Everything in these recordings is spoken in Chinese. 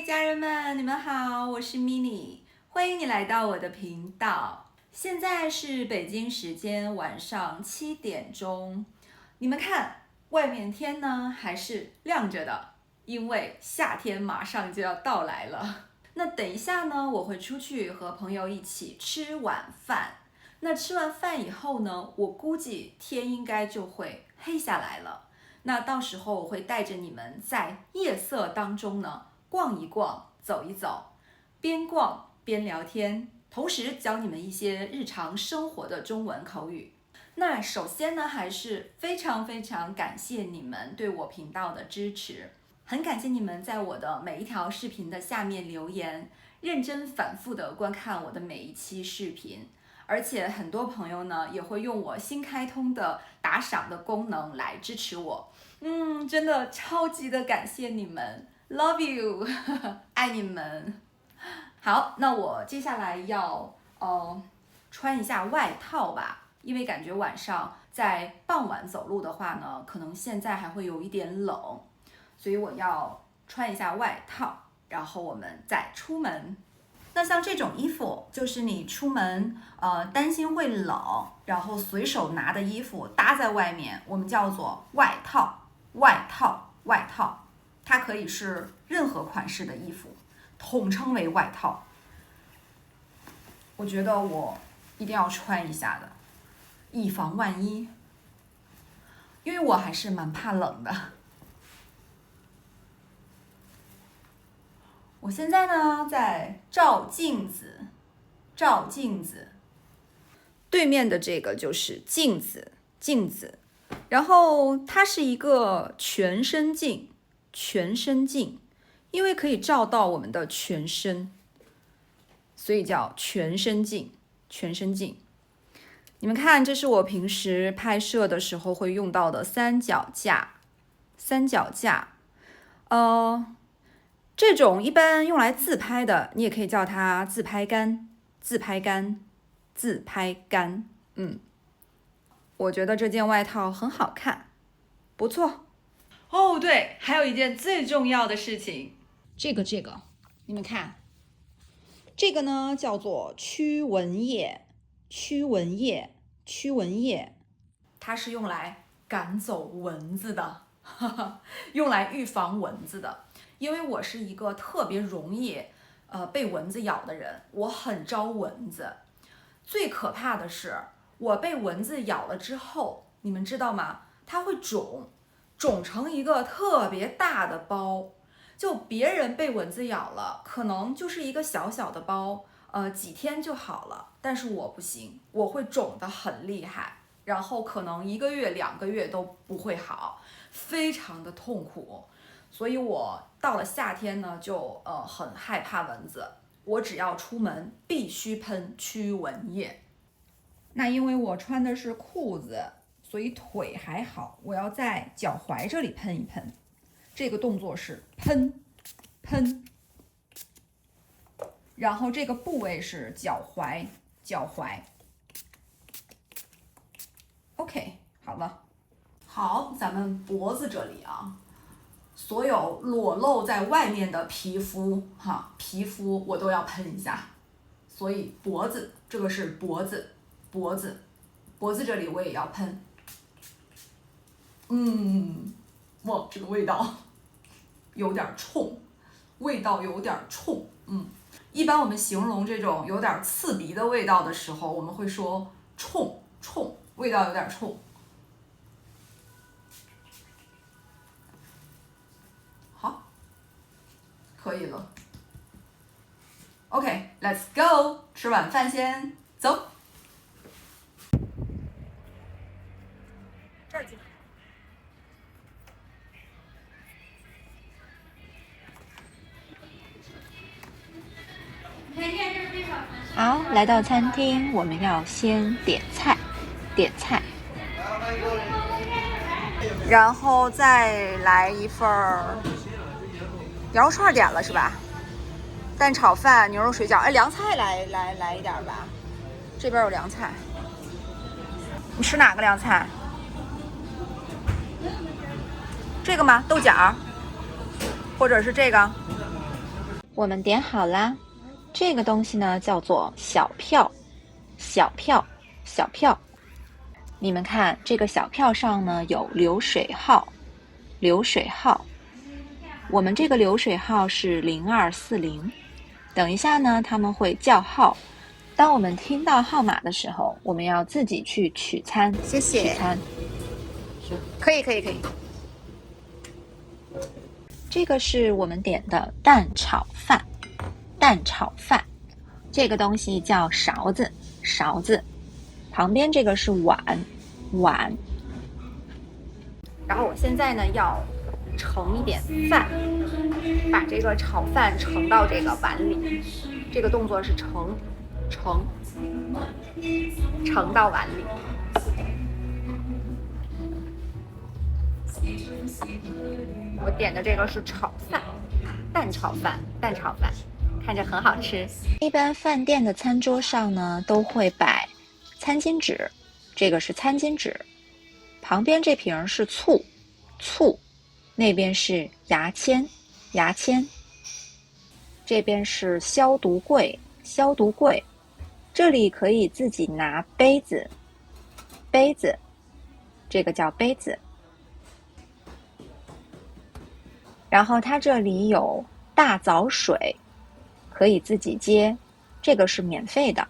家人们，你们好，我是 mini， 欢迎你来到我的频道。现在是北京时间晚上7点钟，你们看，外面天呢还是亮着的，因为夏天马上就要到来了。那等一下呢，我会出去和朋友一起吃晚饭。那吃完饭以后呢，我估计天应该就会黑下来了。那到时候我会带着你们在夜色当中呢逛一逛，走一走，边逛边聊天，同时教你们一些日常生活的中文口语。那首先呢，还是非常感谢你们对我频道的支持，很感谢你们在我的每一条视频的下面留言，认真反复的观看我的每一期视频。而且很多朋友呢也会用我新开通的打赏的功能来支持我，真的超级的感谢你们 ，Love you， 爱你们。好，那我接下来要穿一下外套吧，因为感觉晚上在傍晚走路的话呢，可能现在还会有一点冷，所以我要穿一下外套，然后我们再出门。那像这种衣服，就是你出门担心会冷，然后随手拿的衣服搭在外面，我们叫做外套。外套，外套，它可以是任何款式的衣服，统称为外套。我觉得我一定要穿一下的，以防万一，因为我还是蛮怕冷的。我现在呢在照镜子，照镜子。对面的这个就是镜子，镜子。然后它是一个全身镜，全身镜，因为可以照到我们的全身，所以叫全身镜，全身镜。你们看，这是我平时拍摄的时候会用到的三脚架，三脚架。这种一般用来自拍的，你也可以叫它自拍杆，自拍杆，自拍杆。我觉得这件外套很好看，不错。哦，对，还有一件最重要的事情，这个，你们看，这个呢叫做驱蚊液，驱蚊液，驱蚊液，它是用来赶走蚊子的，用来预防蚊子的。因为我是一个特别容易被蚊子咬的人，我很招蚊子。最可怕的是，我被蚊子咬了之后，你们知道吗？它会肿成一个特别大的包。就别人被蚊子咬了，可能就是一个小小的包，几天就好了。但是我不行，我会肿得很厉害，然后可能1个月、2个月都不会好，非常的痛苦。所以我到了夏天呢，就很害怕蚊子。我只要出门必须喷驱蚊液。那因为我穿的是裤子，所以腿还好，我要在脚踝这里喷一喷。这个动作是喷，喷。然后这个部位是脚踝，脚踝。OK， 好了。好，咱们脖子这里啊。所有裸露在外面的皮肤，皮肤我都要喷一下。所以脖子，这个是脖子，脖子，脖子这里我也要喷。哇，这个味道有点冲，味道有点冲。一般我们形容这种有点刺鼻的味道的时候，我们会说冲，冲，味道有点冲。可以了 ，OK，Let's go， 吃晚饭先走。这儿进。好，来到餐厅，我们要先点菜，点菜，然后再来一份羊肉串点了是吧？蛋炒饭、牛肉水饺，凉菜来一点吧。这边有凉菜，你吃哪个凉菜？这个吗？豆角，或者是这个？我们点好啦。这个东西呢叫做小票，小票，小票。你们看，这个小票上呢有流水号，流水号。我们这个流水号是0240。等一下呢，他们会叫号。当我们听到号码的时候，我们要自己去取餐。谢谢。取餐。可以。这个是我们点的蛋炒饭，蛋炒饭。这个东西叫勺子，勺子。旁边这个是碗，碗。然后我现在呢要盛一点饭，把这个炒饭盛到这个碗里。这个动作是盛到碗里。我点的这个是炒饭，蛋炒饭，看着很好吃。一般饭店的餐桌上呢，都会摆餐巾纸，这个是餐巾纸。旁边这瓶是醋，醋。那边是牙签，牙签。这边是消毒柜，消毒柜。这里可以自己拿杯子，杯子。这个叫杯子。然后它这里有大枣水，可以自己接，这个是免费的。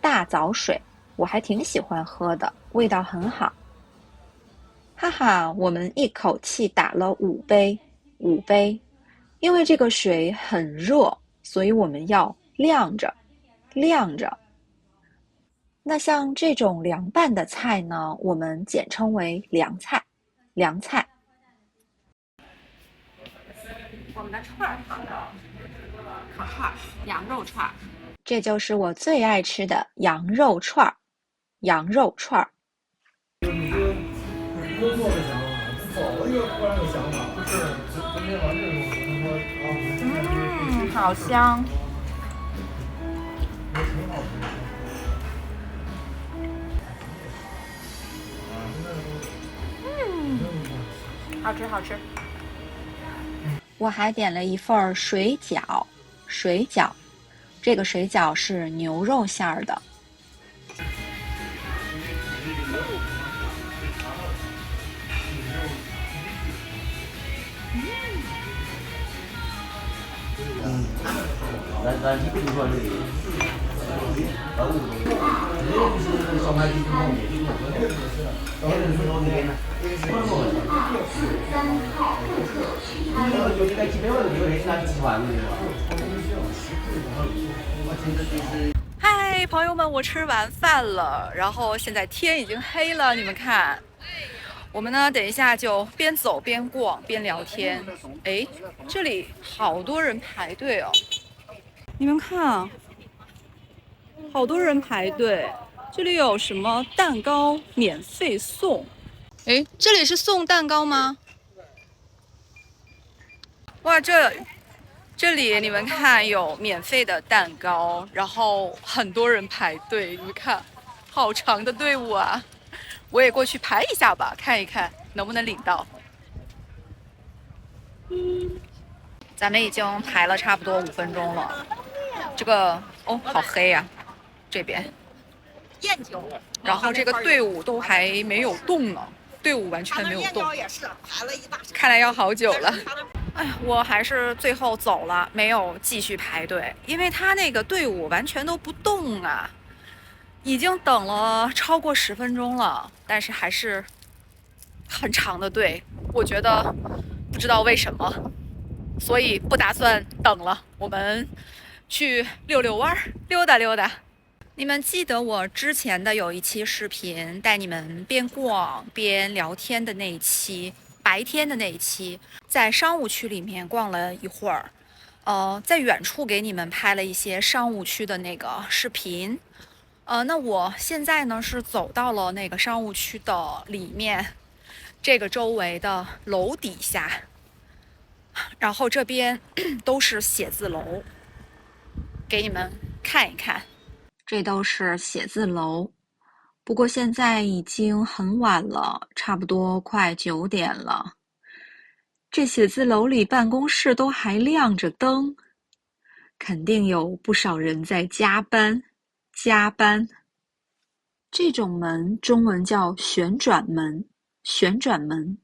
大枣水我还挺喜欢喝的，味道很好。哈哈，我们一口气打了5杯，5杯。因为这个水很热，所以我们要晾着，晾着。那像这种凉拌的菜呢，我们简称为凉菜，凉菜。我们的串儿好了，烤串儿，羊肉串儿。这就是我最爱吃的羊肉串儿，羊肉串儿。工作的想法，走了一个突然有想法，就是昨天完事以后，他说啊，好香。也挺好吃的。好吃好吃。我还点了一份水饺，水饺。这个水饺是牛肉馅儿的。咱基本说是小麦地方嗨，朋友们，我吃完饭了，然后现在天已经黑了，你们看。我们呢，等一下就边走边逛边聊天。哎，这里好多人排队哦，你们看，好多人排队。这里有什么蛋糕免费送？哎，这里是送蛋糕吗？哇，这里你们看有免费的蛋糕，然后很多人排队，你们看，好长的队伍啊！我也过去排一下吧，看一看能不能领到。咱们已经排了差不多5分钟了。这个哦，好黑呀，这边。然后这个队伍都还没有动呢，队伍完全没有动。看来要好久了。哎，我还是最后走了，没有继续排队，因为他那个队伍完全都不动啊。已经等了超过10分钟了，但是还是很长的队，我觉得不知道为什么，所以不打算等了，我们去溜溜弯，溜达溜达。你们记得我之前的有一期视频，带你们边逛边聊天的那一期，白天的那一期，在商务区里面逛了一会儿，在远处给你们拍了一些商务区的那个视频。那我现在呢是走到了那个商务区的里面，这个周围的楼底下，然后这边都是写字楼，给你们看一看。这都是写字楼，不过现在已经很晚了，差不多快9点了。这写字楼里办公室都还亮着灯，肯定有不少人在加班。加班。这种门中文叫旋转门，旋转门。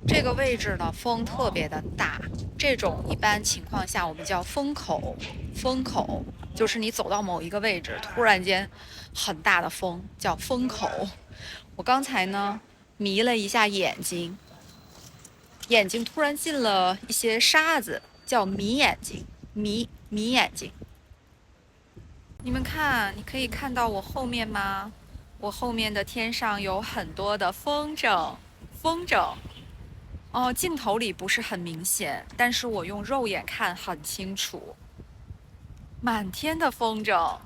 这个位置呢，风特别的大，这种一般情况下我们叫风口。风口就是你走到某一个位置，突然间很大的风，叫风口。我刚才呢迷了一下眼睛，眼睛突然进了一些沙子，叫迷眼睛，迷眼睛。你们看，你可以看到我后面吗？我后面的天上有很多的风筝，风筝。哦，镜头里不是很明显，但是我用肉眼看很清楚。满天的风筝，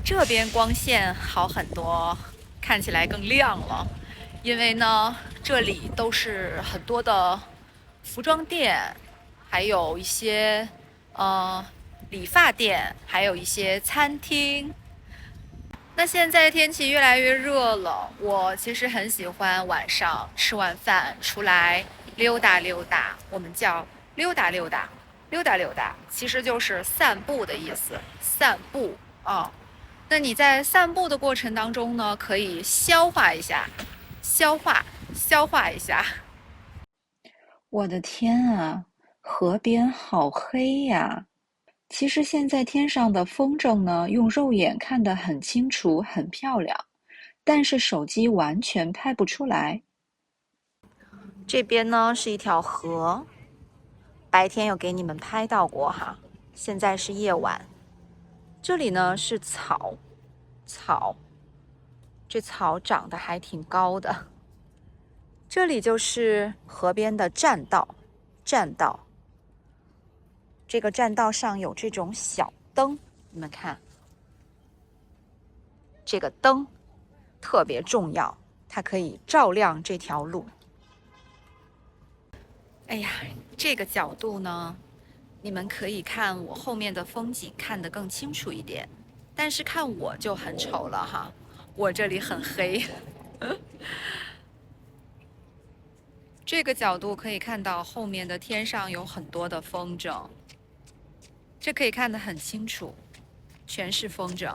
这边光线好很多，看起来更亮了。因为呢，这里都是很多的服装店，还有一些理发店，还有一些餐厅。那现在天气越来越热了，我其实很喜欢晚上吃完饭出来溜达溜达，我们叫溜达溜达，溜达溜达其实就是散步的意思，散步啊。那你在散步的过程当中呢，可以消化一下，消化一下。我的天啊，河边好黑呀！其实现在天上的风筝呢，用肉眼看得很清楚，很漂亮，但是手机完全拍不出来。这边呢是一条河，白天有给你们拍到过哈，现在是夜晚。这里呢是草，这草长得还挺高的。这里就是河边的栈道，这个栈道上有这种小灯，你们看，这个灯特别重要，它可以照亮这条路。哎呀，这个角度呢，你们可以看我后面的风景看得更清楚一点，但是看我就很丑了哈，我这里很黑。这个角度可以看到后面的天上有很多的风筝，这可以看得很清楚，全是风筝，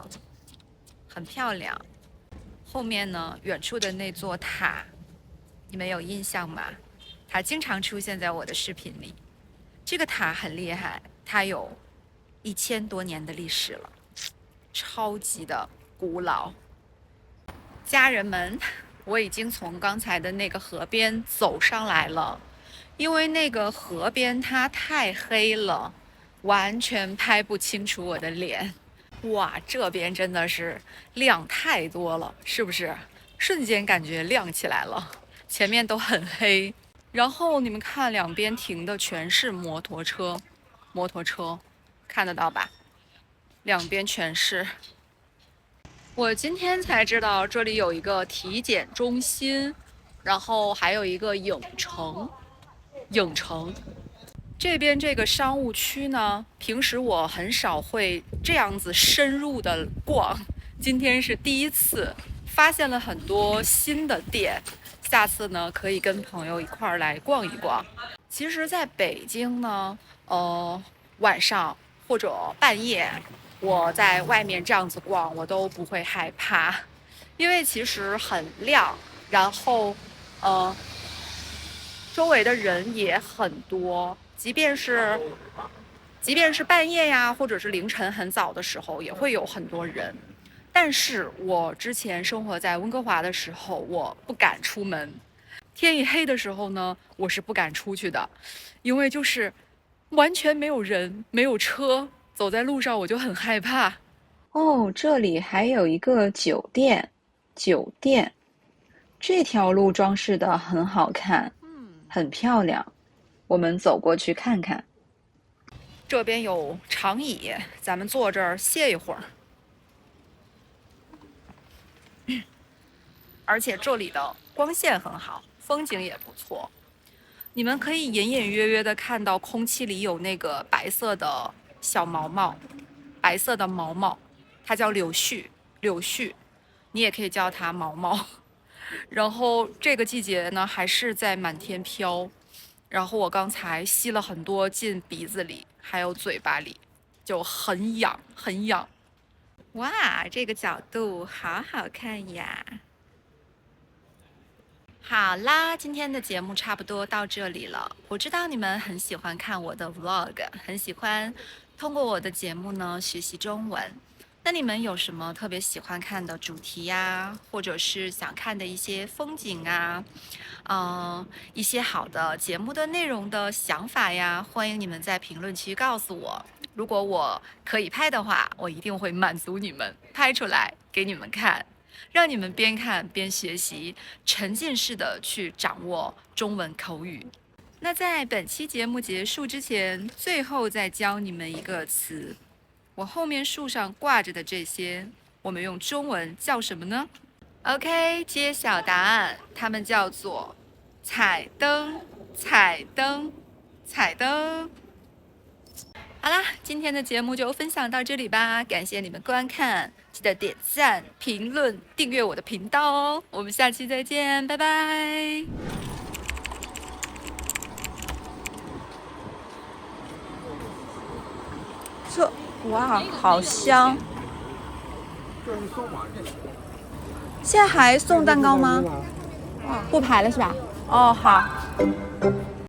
很漂亮。后面呢，远处的那座塔，你们有印象吗？它经常出现在我的视频里。这个塔很厉害，它有1000多年的历史了，超级的古老。家人们，我已经从刚才的那个河边走上来了，因为那个河边它太黑了，完全拍不清楚我的脸。哇，这边真的是亮太多了，是不是？瞬间感觉亮起来了，前面都很黑。然后你们看，两边停的全是摩托车，看得到吧？两边全是。我今天才知道这里有一个体检中心，然后还有一个影城。这边这个商务区呢，平时我很少会这样子深入的逛，今天是第一次，发现了很多新的店，下次呢可以跟朋友一块儿来逛一逛。其实在北京呢，晚上或者半夜，我在外面这样子逛，我都不会害怕，因为其实很亮，然后周围的人也很多，即便是半夜呀，或者是凌晨很早的时候，也会有很多人。但是我之前生活在温哥华的时候，我不敢出门。天一黑的时候呢，我是不敢出去的，因为就是完全没有人，没有车，走在路上我就很害怕。哦，这里还有一个酒店，这条路装饰的很好看，很漂亮，我们走过去看看。这边有长椅，咱们坐这儿歇一会儿。而且这里的光线很好，风景也不错。你们可以隐隐约约的看到空气里有那个白色的小毛毛，它叫柳絮，你也可以叫它毛毛。然后这个季节呢，还是在满天飘，然后我刚才吸了很多进鼻子里，还有嘴巴里，就很痒，很痒。哇，这个角度好好看呀！好啦，今天的节目差不多到这里了。我知道你们很喜欢看我的 vlog， 很喜欢通过我的节目呢学习中文。那你们有什么特别喜欢看的主题呀，或者是想看的一些风景啊，一些好的节目的内容的想法呀，欢迎你们在评论区告诉我。如果我可以拍的话，我一定会满足你们，拍出来给你们看。让你们边看边学习，沉浸式的去掌握中文口语。那在本期节目结束之前，最后再教你们一个词，我后面树上挂着的这些，我们用中文叫什么呢 ？OK， 揭晓答案，它们叫做彩灯，彩灯，彩灯。好啦，今天的节目就分享到这里吧，感谢你们观看，记得点赞、评论、订阅我的频道哦，我们下期再见，拜拜。哇，好香！现在还送蛋糕吗？不排了是吧？哦，好。